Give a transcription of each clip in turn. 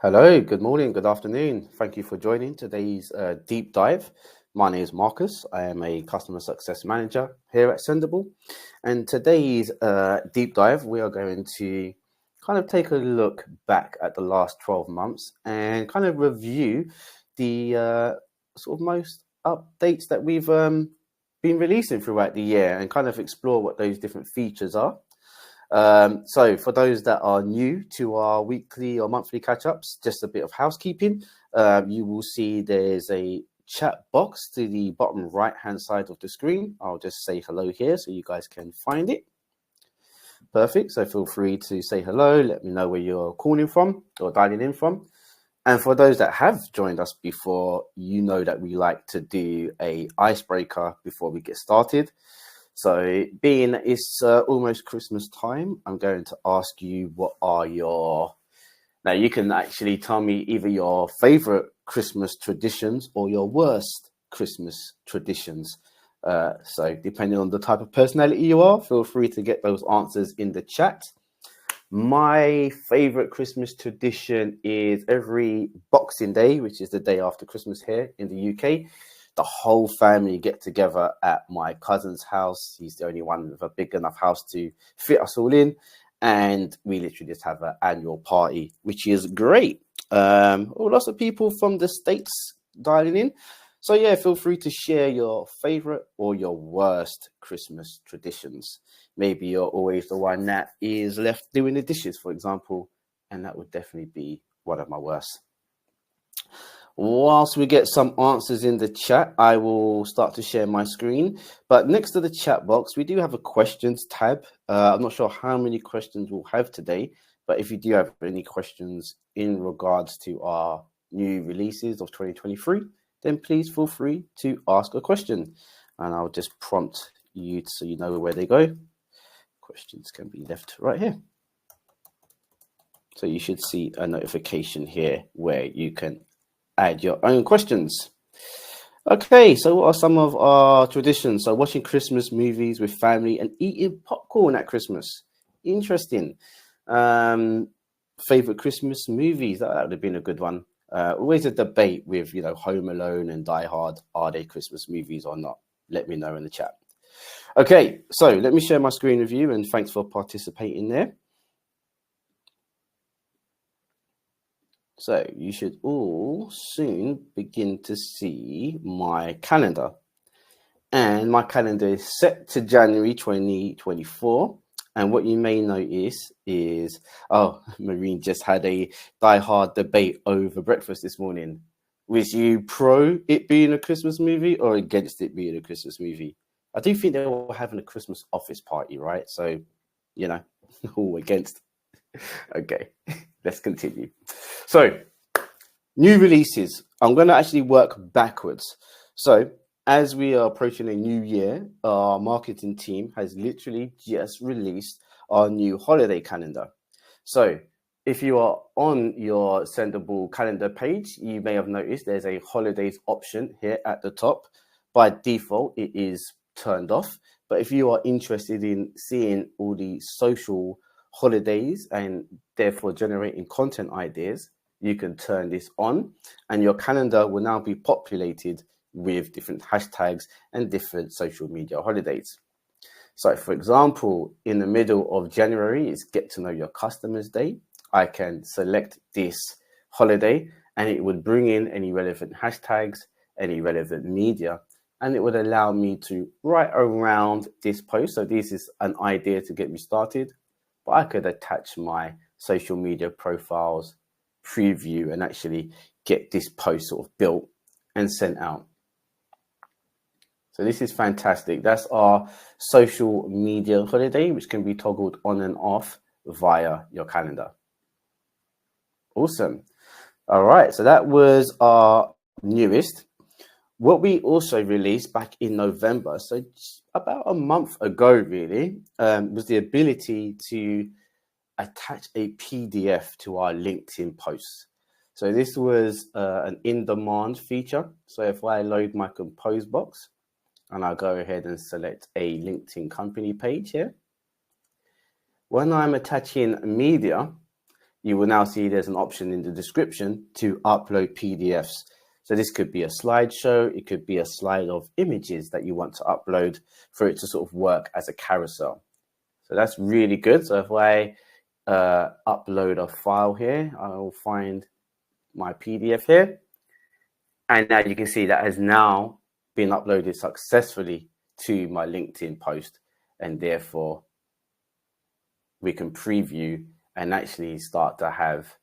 Hello, good morning, good afternoon. Thank you for joining today's deep dive. My name is Marcus. I am a customer success manager here at Sendible. And today's deep dive, we are going to kind of take a look back at the last 12 months and kind of review the sort of most updates that we've been releasing throughout the year and kind of explore what those different features are. So for those that are new to our weekly or monthly catch-ups, just a bit of housekeeping. You will see there's a chat box to the bottom right-hand side of the screen. I'll just say hello here so you guys can find it. Perfect. So feel free to say hello. Let me know where you're calling from or dialing in from. And for those that have joined us before, you know that we like to do a icebreaker before we get started. So being it's almost Christmas time, I'm going to ask you what are now you can actually tell me either your favorite Christmas traditions or your worst Christmas traditions. So depending on the type of personality you are, feel free to get those answers in the chat. My favorite Christmas tradition is every Boxing Day, which is the day after Christmas here in the UK. The whole family get together at my cousin's house. He's the only one with a big enough house to fit us all in. And we literally just have an annual party, which is great. Lots of people from the States dialing in. So yeah, feel free to share your favorite or your worst Christmas traditions. Maybe you're always the one that is left doing the dishes, for example, and that would definitely be one of my worst. Whilst we get some answers in the chat, I will start to share my screen. But next to the chat box, we do have a questions tab. I'm not sure how many questions we'll have today, but if you do have any questions in regards to our new releases of 2023, then please feel free to ask a question. And I'll just prompt you so you know where they go. Questions can be left right here. So you should see a notification here where you can add your own questions. Okay, so what are some of our traditions? So watching Christmas movies with family and eating popcorn at Christmas. Interesting. Favorite Christmas movies? That would have been a good one. Always a debate with, Home Alone and Die Hard. Are they Christmas movies or not? Let me know in the chat. Okay, so let me share my screen with you and thanks for participating there. So you should all soon begin to see my calendar. And my calendar is set to January 2024. And what you may notice is, Marine just had a die-hard debate over breakfast this morning. Was you pro it being a Christmas movie or against it being a Christmas movie? I do think they were having a Christmas office party, right? So, all against. Okay, let's continue. So, new releases. I'm going to actually work backwards. So, as we are approaching a new year, our marketing team has literally just released our new holiday calendar. So, if you are on your Sendible calendar page, you may have noticed there's a holidays option here at the top. By default, it is turned off. But if you are interested in seeing all the social holidays and therefore generating content ideas, you can turn this on and your calendar will now be populated with different hashtags and different social media holidays. So for example, in the middle of January is Get to Know Your Customers Day. I can select this holiday and it would bring in any relevant hashtags, any relevant media, and it would allow me to write around this post. So this is an idea to get me started, but I could attach my social media profiles, preview, and actually get this post sort of built and sent out. So this is fantastic. That's our social media holiday, which can be toggled on and off via your calendar. Awesome. All right, so that was our newest. What we also released back in November, so about a month ago really, was the ability to attach a PDF to our LinkedIn posts. So this was an in-demand feature. So if I load my compose box and I'll go ahead and select a LinkedIn company page here, when I'm attaching media, you will now see there's an option in the description to upload PDFs. So this could be a slideshow, it could be a slide of images that you want to upload for it to sort of work as a carousel. So that's really good. So if I upload a file here, I will find my PDF here. And now you can see that has now been uploaded successfully to my LinkedIn post. And therefore, we can preview and actually start to have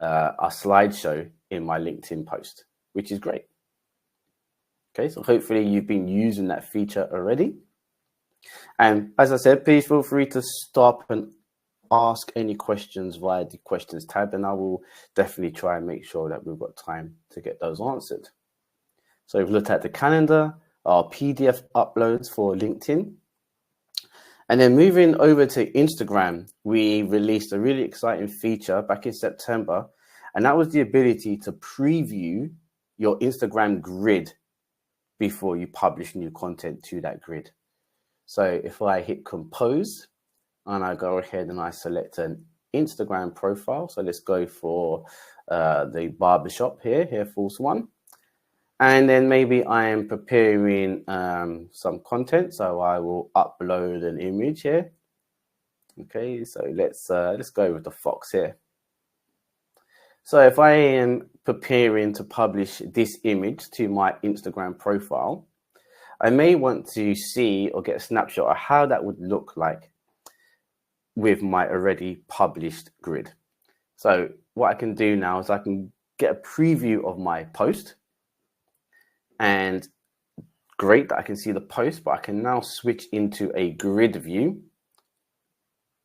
a slideshow in my LinkedIn post, which is great. Okay, so hopefully you've been using that feature already. And as I said, please feel free to stop and ask any questions via the questions tab, and I will definitely try and make sure that we've got time to get those answered. So we've looked at the calendar, our PDF uploads for LinkedIn. And then moving over to Instagram, we released a really exciting feature back in September, and that was the ability to preview your Instagram grid before you publish new content to that grid. So if I hit compose and I go ahead and I select an Instagram profile, so let's go for the barbershop here, Hair Force One. And then maybe I am preparing some content, so I will upload an image here. Okay, so let's go with the fox here. So if I am preparing to publish this image to my Instagram profile, I may want to see or get a snapshot of how that would look like with my already published grid. So what I can do now is I can get a preview of my post. And great that I can see the post, but I can now switch into a grid view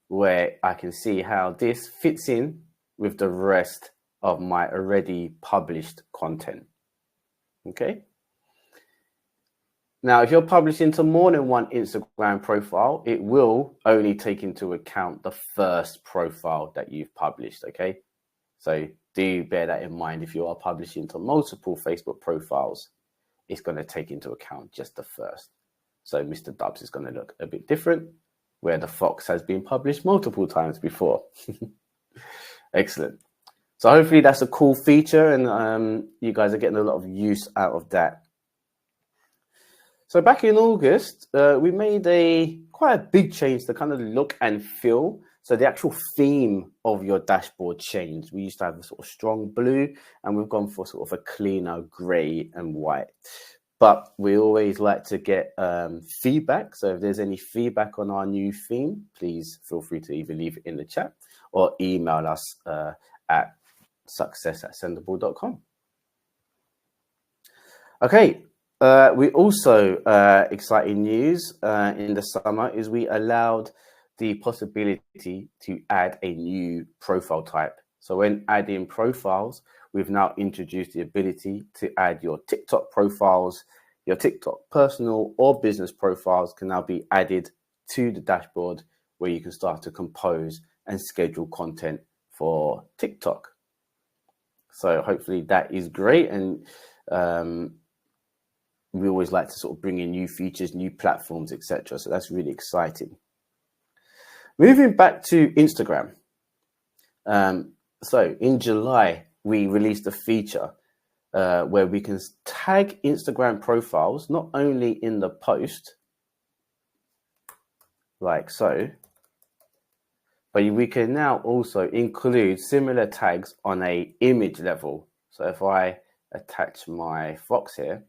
where I can see how this fits in with the rest of my already published content. Okay. Now, if you're publishing to more than one Instagram profile, it will only take into account the first profile that you've published. Okay. So do bear that in mind. If you are publishing to multiple Facebook profiles, it's going to take into account just the first. So Mr. Dubs is going to look a bit different, where the fox has been published multiple times before. Excellent. So hopefully that's a cool feature, and you guys are getting a lot of use out of that. So back in August, we made quite a big change to kind of look and feel. So the actual theme of your dashboard changed. We used to have a sort of strong blue, and we've gone for sort of a cleaner gray and white. But we always like to get feedback. So if there's any feedback on our new theme, please feel free to either leave it in the chat or email us at success@sendible.com. Okay. We also, exciting news in the summer is we allowed the possibility to add a new profile type. So when adding profiles, we've now introduced the ability to add your TikTok profiles. Your TikTok personal or business profiles can now be added to the dashboard, where you can start to compose and schedule content for TikTok. So hopefully that is great. And we always like to sort of bring in new features, new platforms, etc. So that's really exciting. Moving back to Instagram. So in July, we released a feature where we can tag Instagram profiles, not only in the post, like so, but we can now also include similar tags on a image level. So if I attach my fox here,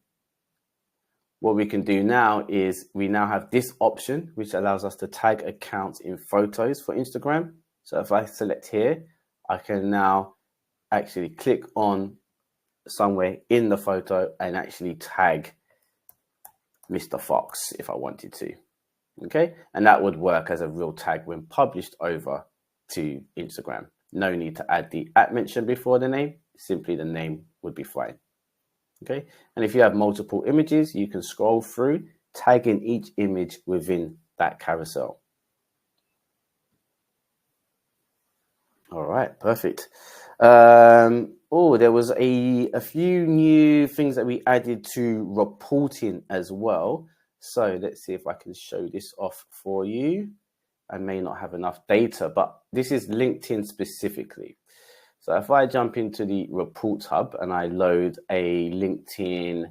what we can do now is we now have this option, which allows us to tag accounts in photos for Instagram. So if I select here, I can now actually click on somewhere in the photo and actually tag Mr. Fox if I wanted to. Okay, and that would work as a real tag when published over to Instagram. No need to add the @ mention before the name, simply the name would be fine. Okay, and if you have multiple images, you can scroll through, tagging each image within that carousel. All right, perfect. There was a few new things that we added to reporting as well. So let's see if I can show this off for you. I may not have enough data, but this is LinkedIn specifically. So if I jump into the Reports Hub and I load a LinkedIn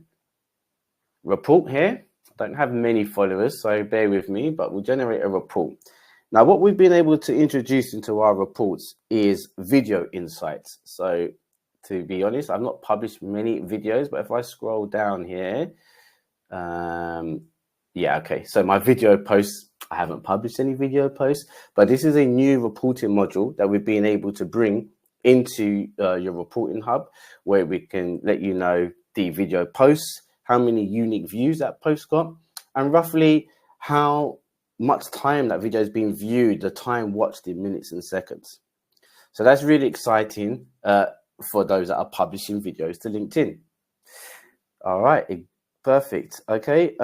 report here, I don't have many followers, so bear with me, but we'll generate a report. Now, what we've been able to introduce into our reports is video insights. So to be honest, I've not published many videos, but if I scroll down here, yeah, okay. So my video posts, I haven't published any video posts, but this is a new reporting module that we've been able to bring into your reporting hub, where we can let you know the video posts, how many unique views that post got, and roughly how much time that video has been viewed, the time watched in minutes and seconds. So that's really exciting for those that are publishing videos to LinkedIn. All right, perfect. Okay.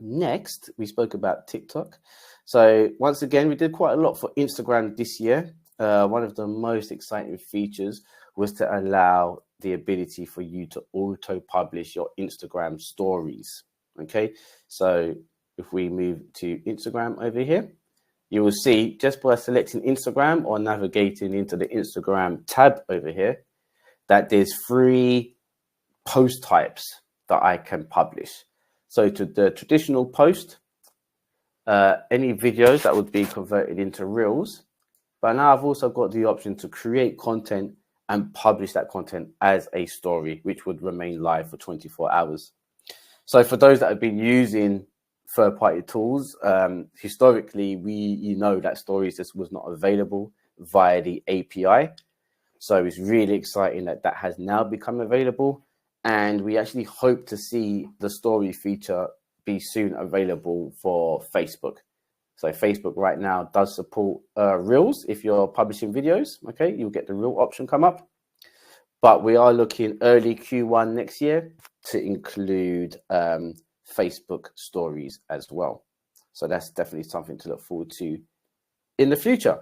Next, we spoke about TikTok. So once again, we did quite a lot for Instagram this year. One of the most exciting features was to allow the ability for you to auto-publish your Instagram stories. Okay, so if we move to Instagram over here, you will see just by selecting Instagram or navigating into the Instagram tab over here, that there's 3 post types that I can publish. So to the traditional post, any videos that would be converted into reels. But now I've also got the option to create content and publish that content as a story, which would remain live for 24 hours. So for those that have been using third-party tools, historically, you know that stories just was not available via the API. So it's really exciting that that has now become available. And we actually hope to see the story feature be soon available for Facebook. So Facebook right now does support Reels. If you're publishing videos, okay, you'll get the Reel option come up. But we are looking early Q1 next year to include Facebook stories as well. So that's definitely something to look forward to in the future.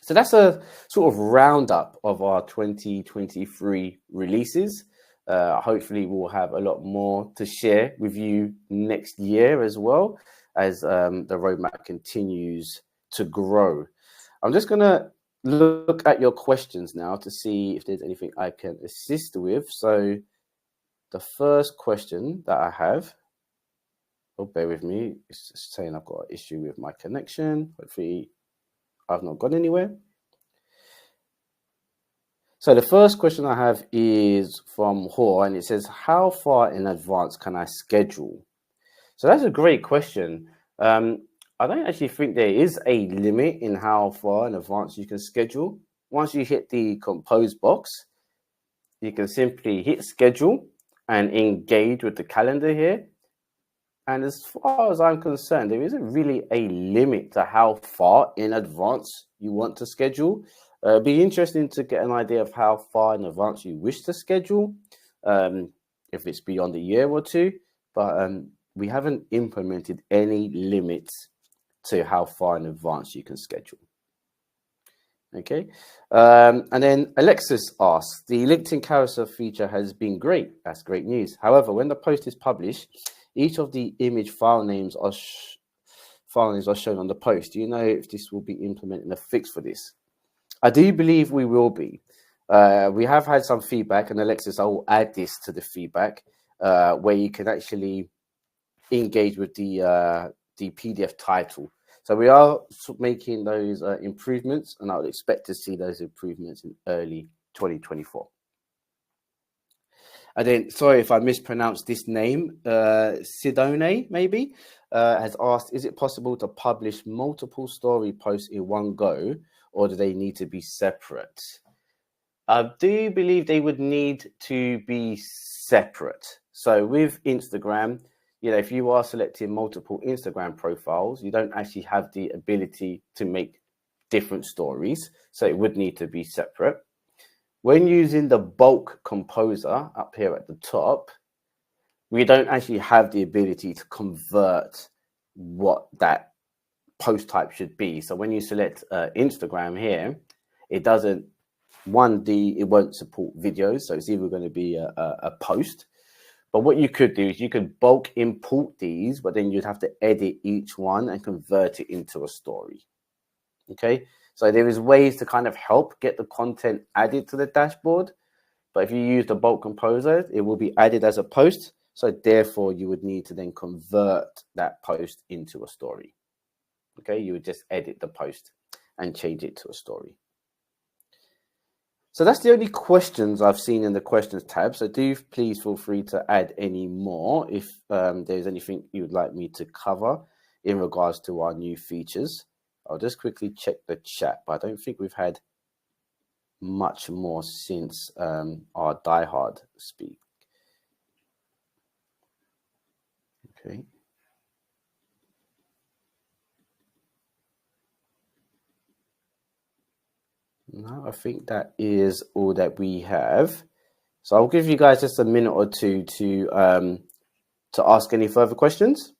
So that's a sort of roundup of our 2023 releases. Hopefully we'll have a lot more to share with you next year as well, as the roadmap continues to grow. I'm just going to look at your questions now to see if there's anything I can assist with. So the first question that I have, bear with me, it's just saying I've got an issue with my connection. Hopefully I've not gone anywhere. So the first question I have is from Hor, and it says, how far in advance can I schedule? So that's a great question. I don't actually think there is a limit in how far in advance you can schedule. Once you hit the compose box, you can simply hit schedule and engage with the calendar here. And as far as I'm concerned, there isn't really a limit to how far in advance you want to schedule. It'd be interesting to get an idea of how far in advance you wish to schedule, if it's beyond a year or two. But we haven't implemented any limits to how far in advance you can schedule. Okay. And then Alexis asks, the LinkedIn carousel feature has been great. That's great news. However, when the post is published, each of the image file names are shown on the post. Do you know if this will be implementing a fix for this? I do believe we will be. We have had some feedback, and Alexis, I will add this to the feedback, where you can actually engage with the PDF title. So we are making those improvements, and I would expect to see those improvements in early 2024. And then, sorry if I mispronounced this name, Sidone maybe, has asked, is it possible to publish multiple story posts in one go, or do they need to be separate? I do believe they would need to be separate. So with Instagram, you know, if you are selecting multiple Instagram profiles, you don't actually have the ability to make different stories. So it would need to be separate. When using the bulk composer up here at the top, we don't actually have the ability to convert what that post type should be. So when you select Instagram here, it doesn't, it won't support videos. So it's either going to be a post. But what you could do is you could bulk import these, but then you'd have to edit each one and convert it into a story. Okay, so there is ways to kind of help get the content added to the dashboard. But if you use the bulk composer, it will be added as a post. So therefore, you would need to then convert that post into a story. Okay, you would just edit the post and change it to a story. So that's the only questions I've seen in the questions tab. So do please feel free to add any more if there's anything you would like me to cover in regards to our new features. I'll just quickly check the chat, but I don't think we've had much more since our diehard speak. Okay. No, I think that is all that we have. So I'll give you guys just a minute or two to ask any further questions.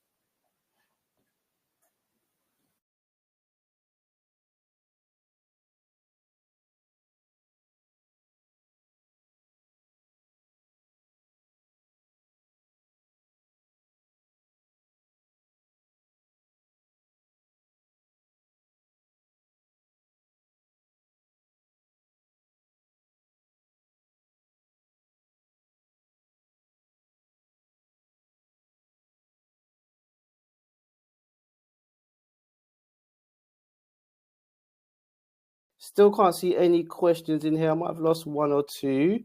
Still can't see any questions in here. I might have lost one or two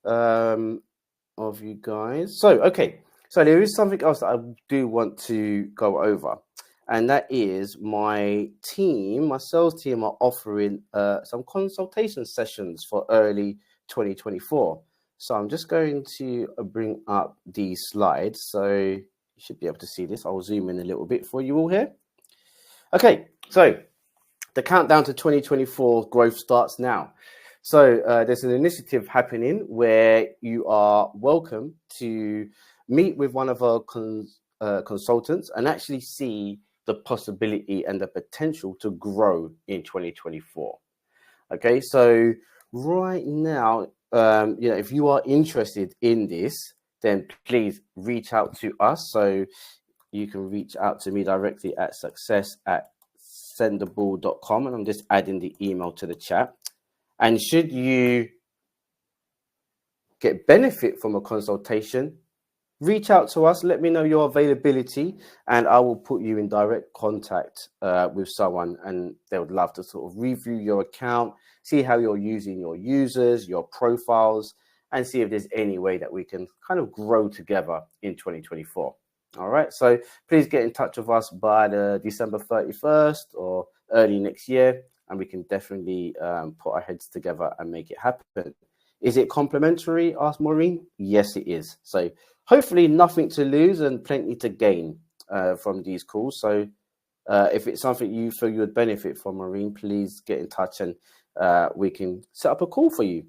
of you guys. So, okay. So there is something else that I do want to go over. And that is my sales team are offering some consultation sessions for early 2024. So I'm just going to bring up these slides. So you should be able to see this. I'll zoom in a little bit for you all here. Okay, so the countdown to 2024 growth starts now. So there's an initiative happening where you are welcome to meet with one of our consultants and actually see the possibility and the potential to grow in 2024. Okay, so right now, if you are interested in this, then please reach out to us. So you can reach out to me directly at success@sendible.com, and I'm just adding the email to the chat. And should you get benefit from a consultation, reach out to us, let me know your availability, and I will put you in direct contact with someone, and they would love to sort of review your account, see how you're using your users, your profiles, and see if there's any way that we can kind of grow together in 2024. All right, so please get in touch with us by the December 31st or early next year, and we can definitely put our heads together and make it happen. Is it complimentary? Asked Maureen. Yes, it is. So hopefully nothing to lose and plenty to gain from these calls. So if it's something you feel you would benefit from, Maureen, please get in touch and we can set up a call for you.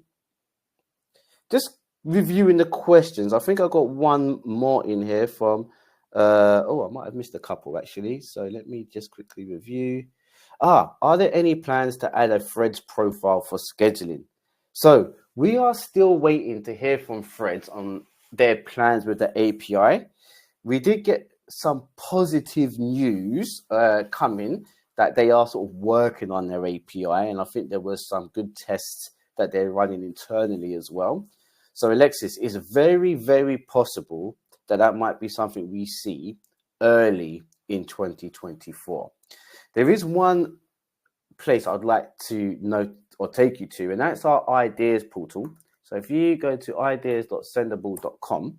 Just reviewing the questions. I think I got one more in here from, I might have missed a couple actually. So let me just quickly review. Are there any plans to add a Threads profile for scheduling? So we are still waiting to hear from Threads on their plans with the API. We did get some positive news coming that they are sort of working on their API, and I think there was some good tests that they're running internally as well. So Alexis, is very, very possible that might be something we see early in 2024. There is one place I'd like to note or take you to, and that's our ideas portal. So if you go to ideas.sendible.com,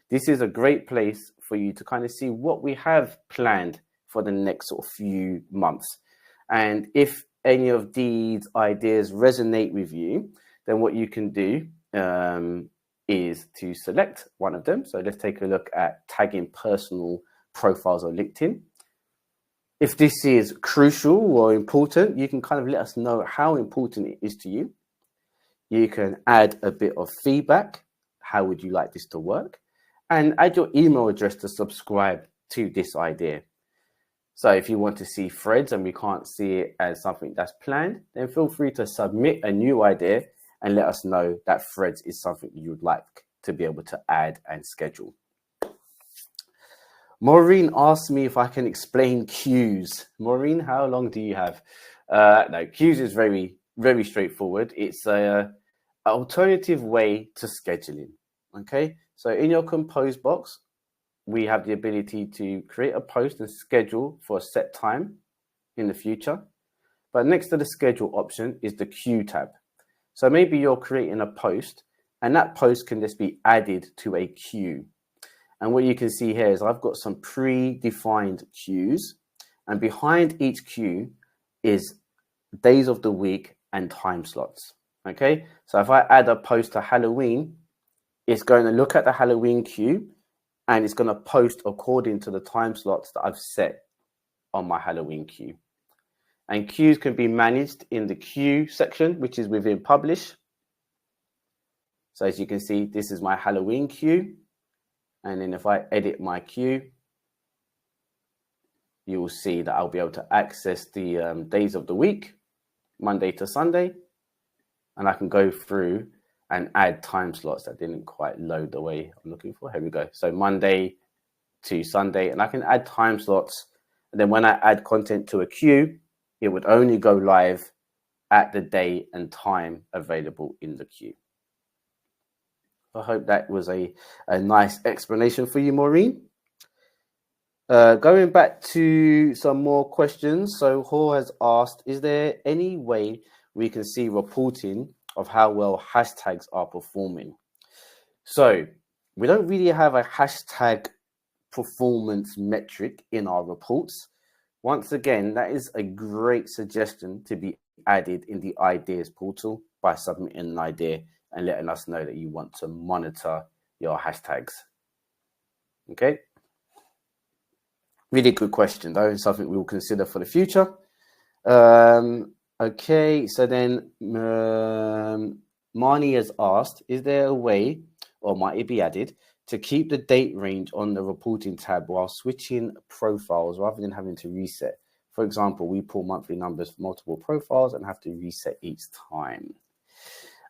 this is a great place for you to kind of see what we have planned for the next sort of few months. And if any of these ideas resonate with you, then what you can do is to select one of them. So let's take a look at tagging personal profiles on LinkedIn. If this is crucial or important, you can kind of let us know how important it is to you. You can add a bit of feedback. How would you like this to work? And add your email address to subscribe to this idea. So if you want to see Threads and we can't see it as something that's planned, then feel free to submit a new idea and let us know that Threads is something you would like to be able to add and schedule. Maureen asked me if I can explain queues. Maureen, how long do you have? No, queues is very, very straightforward. It's a alternative way to scheduling. Okay, so in your compose box, we have the ability to create a post and schedule for a set time in the future. But next to the schedule option is the queue tab. So maybe you're creating a post and that post can just be added to a queue. And what you can see here is I've got some predefined queues, and behind each queue is days of the week and time slots. Okay, so if I add a post to Halloween, it's going to look at the Halloween queue and it's going to post according to the time slots that I've set on my Halloween queue. And queues can be managed in the queue section, which is within publish. So as you can see, this is my Halloween queue. And then if I edit my queue, you will see that I'll be able to access the days of the week, Monday to Sunday. And I can go through and add time slots that didn't quite load the way I'm looking for. Here we go. So Monday to Sunday, and I can add time slots. And then when I add content to a queue, it would only go live at the day and time available in the queue. I hope that was a nice explanation for you, Maureen. Going back to some more questions. So Hor has asked, is there any way we can see reporting of how well hashtags are performing? So we don't really have a hashtag performance metric in our reports. Once again, that is a great suggestion to be added in the ideas portal by submitting an idea and letting us know that you want to monitor your hashtags. Okay. Really good question, though, and something we will consider for the future. Okay, so then Marnie has asked, is there a way, or might it be added, to keep the date range on the reporting tab while switching profiles rather than having to reset? For example, we pull monthly numbers for multiple profiles and have to reset each time.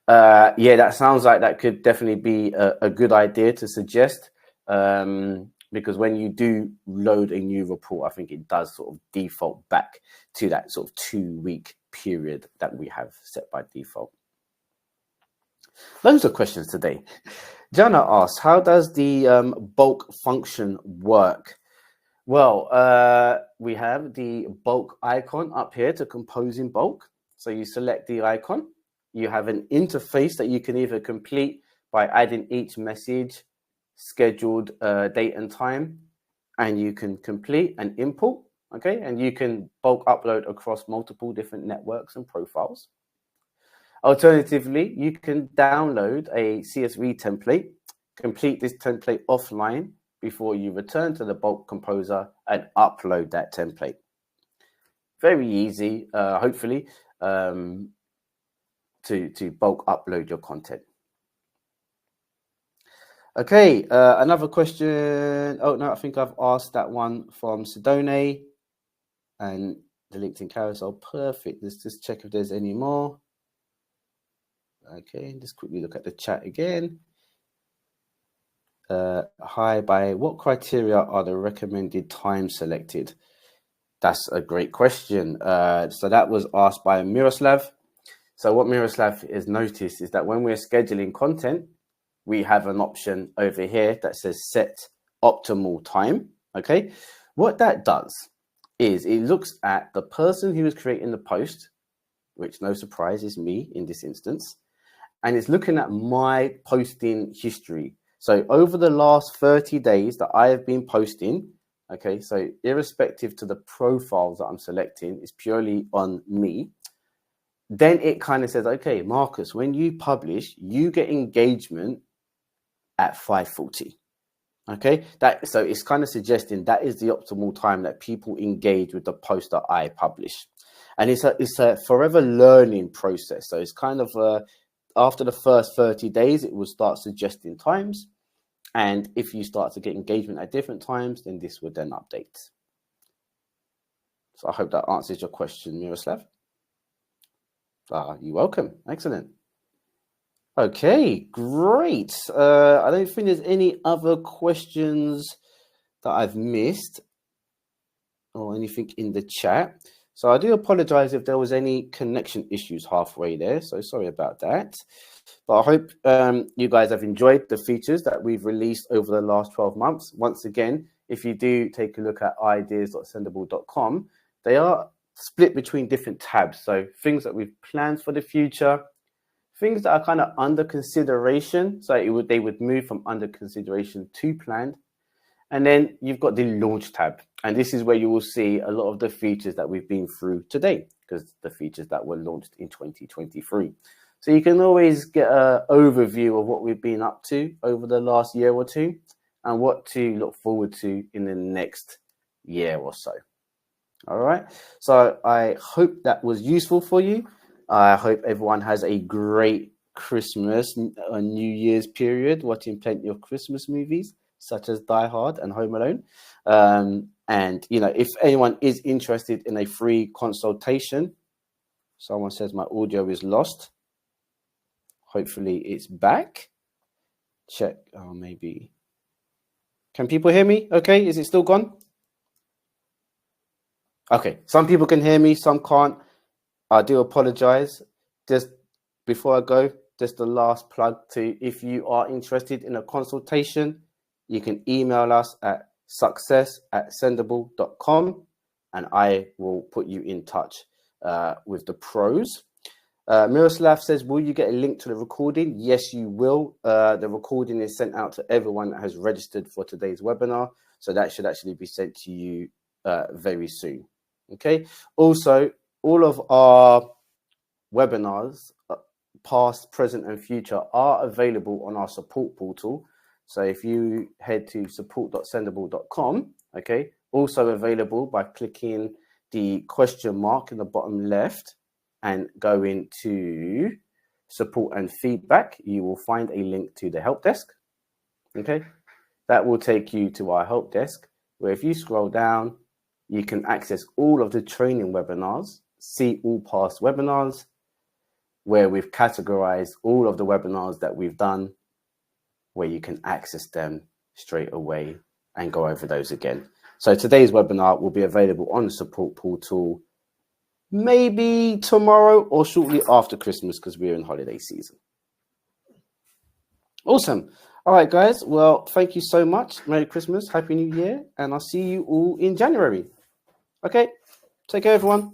Yeah, that sounds like that could definitely be a good idea to suggest, because when you do load a new report, I think it does sort of default back to that sort of 2-week period that we have set by default. Loads of questions today. Jana asks, how does the bulk function work? Well, we have the bulk icon up here to compose in bulk. So you select the icon. You have an interface that you can either complete by adding each message, scheduled date and time, and you can complete and import. Okay, and you can bulk upload across multiple different networks and profiles. Alternatively, you can download a CSV template, complete this template offline before you return to the bulk composer and upload that template. Very easy, hopefully, to bulk upload your content. Okay, another question. Oh, no, I think I've asked that one from Sidone and the LinkedIn carousel. Perfect. Let's just check if there's any more. Okay, just quickly look at the chat again. Hi, by what criteria are the recommended times selected? That's a great question. So that was asked by Miroslav. So what Miroslav has noticed is that when we're scheduling content, we have an option over here that says set optimal time. Okay, what that does is it looks at the person who is creating the post, which no surprise is me in this instance, and it's looking at my posting history. So over the last 30 days that I have been posting, okay, so irrespective to the profiles that I'm selecting, it's purely on me. Then it kind of says, okay, Marcus, when you publish, you get engagement at 5:40. Okay, so it's kind of suggesting that is the optimal time that people engage with the post that I publish. And it's a forever learning process. So it's kind of after the first 30 days, it will start suggesting times. And if you start to get engagement at different times, then this would then update. So I hope that answers your question, Miroslav. You're welcome. Excellent. Okay, great. I don't think there's any other questions that I've missed or anything in the chat. So I do apologize if there was any connection issues halfway there. So sorry about that. But I hope you guys have enjoyed the features that we've released over the last 12 months. Once again, if you do take a look at ideas.sendible.com, they are split between different tabs. So things that we've planned for the future, things that are kind of under consideration. So they would move from under consideration to planned. And then you've got the launch tab. And this is where you will see a lot of the features that we've been through today, because the features that were launched in 2023. So you can always get an overview of what we've been up to over the last year or two and what to look forward to in the next year or so. All right. So I hope that was useful for you. I hope everyone has a great Christmas and New Year's period, watching plenty of Christmas movies, such as Die Hard and Home Alone. And, you know, if anyone is interested in a free consultation, someone says my audio is lost. Hopefully it's back. Check. Oh, maybe. Can people hear me? Okay. Is it still gone? Okay. Some people can hear me. Some can't. I do apologize. Just before I go, just the last plug to, if you are interested in a consultation, you can email us at success@sendible.com and I will put you in touch with the pros. Miroslav says, will you get a link to the recording? Yes, you will. The recording is sent out to everyone that has registered for today's webinar. So that should actually be sent to you very soon. Okay. Also, all of our webinars, past, present, and future, are available on our support portal. So if you head to support.sendible.com, okay, also available by clicking the question mark in the bottom left and go into support and feedback, you will find a link to the help desk. Okay, that will take you to our help desk, where if you scroll down, you can access all of the training webinars, see all past webinars, where we've categorized all of the webinars that we've done, where you can access them straight away and go over those again. So today's webinar will be available on the support portal maybe tomorrow or shortly after Christmas, because we're in holiday season. Awesome. All right, guys. Well, thank you so much. Merry Christmas, Happy New Year, and I'll see you all in January. Okay, take care, everyone.